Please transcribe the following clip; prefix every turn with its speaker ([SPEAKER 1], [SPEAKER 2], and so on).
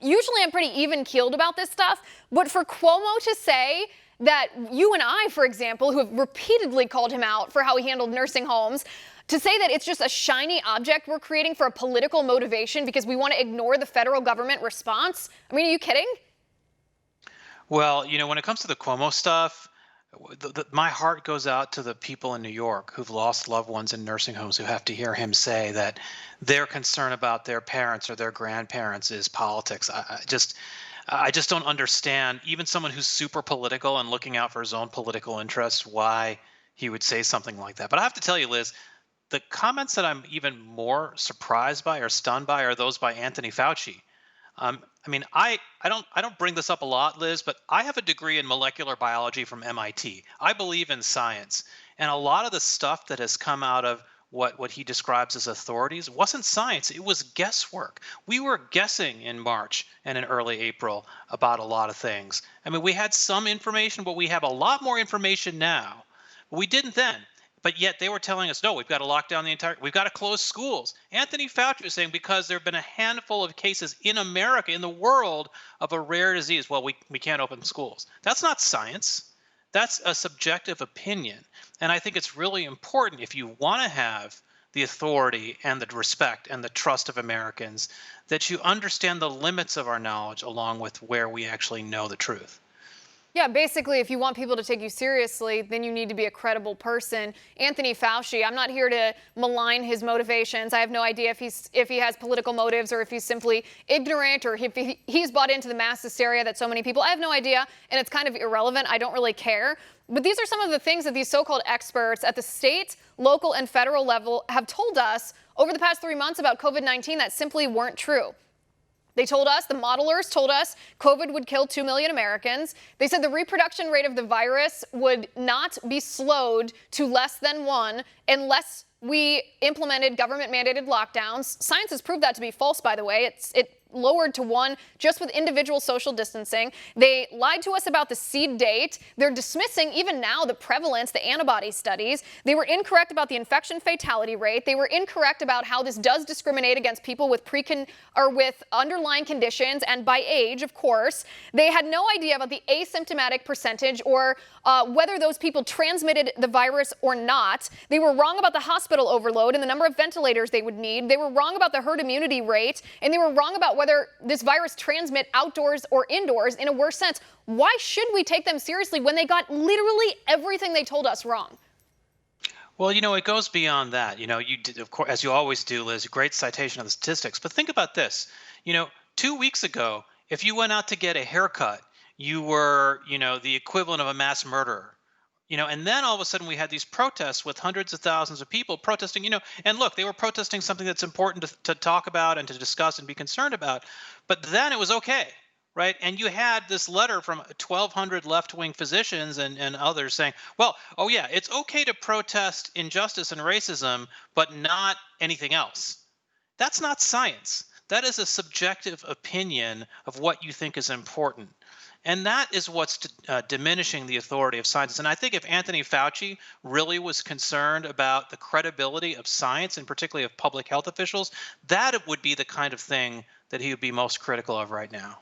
[SPEAKER 1] usually I'm pretty even keeled about this stuff, but for Cuomo to say that you and I, for example, who have repeatedly called him out for how he handled nursing homes, to say that it's just a shiny object we're creating for a political motivation because we want to ignore the federal government response. I mean, are you kidding?
[SPEAKER 2] Well, when it comes to the Cuomo stuff, my heart goes out to the people in New York who've lost loved ones in nursing homes who have to hear him say that their concern about their parents or their grandparents is politics. I just don't understand, even someone who's super political and looking out for his own political interests, why he would say something like that. But I have to tell you, Liz, the comments that I'm even more surprised by or stunned by are those by Anthony Fauci. I mean, I don't bring this up a lot, Liz, but I have a degree in molecular biology from MIT. I believe in science, and a lot of the stuff that has come out of what he describes as authorities wasn't science. It was guesswork. We were guessing in March and in early April about a lot of things. I mean, we had some information, but we have a lot more information now. We didn't then. But yet they were telling us, no, we've got to lock down we've got to close schools. Anthony Fauci was saying because there have been a handful of cases in America, in the world, of a rare disease. Well, we can't open schools. That's not science. That's a subjective opinion. And I think it's really important, if you want to have the authority and the respect and the trust of Americans, that you understand the limits of our knowledge along with where we actually know the truth.
[SPEAKER 1] Yeah, basically, if you want people to take you seriously, then you need to be a credible person. Anthony Fauci, I'm not here to malign his motivations. I have no idea if he has political motives or if he's simply ignorant or if he's bought into the mass hysteria that so many people. I have no idea, and it's kind of irrelevant. I don't really care. But these are some of the things that these so-called experts at the state, local, and federal level have told us over the past 3 months about COVID-19 that simply weren't true. They told us, the modelers told us, COVID would kill 2 million Americans. They said the reproduction rate of the virus would not be slowed to less than 1 unless we implemented government-mandated lockdowns. Science has proved that to be false, by the way. It lowered to 1 just with individual social distancing. They lied to us about the seed date. They're dismissing even now the prevalence, the antibody studies. They were incorrect about the infection fatality rate. They were incorrect about how this does discriminate against people with with underlying conditions and by age, of course. They had no idea about the asymptomatic percentage or whether those people transmitted the virus or not. They were wrong about the hospital overload and the number of ventilators they would need. They were wrong about the herd immunity rate, and they were wrong about whether this virus transmit outdoors or indoors in a worse sense. Why should we take them seriously when they got literally everything they told us wrong?
[SPEAKER 2] Well, it goes beyond that. You did, of course, as you always do, Liz, great citation of the statistics. But think about this. 2 weeks ago, if you went out to get a haircut, you were, the equivalent of a mass murderer. And then all of a sudden we had these protests with hundreds of thousands of people protesting, and look, they were protesting something that's important to talk about and to discuss and be concerned about. But then it was okay, right? And you had this letter from 1,200 left-wing physicians and others saying, well, oh yeah, it's okay to protest injustice and racism, but not anything else. That's not science. That is a subjective opinion of what you think is important. And that is what's diminishing the authority of scientists. And I think if Anthony Fauci really was concerned about the credibility of science, and particularly of public health officials, that would be the kind of thing that he would be most critical of right now.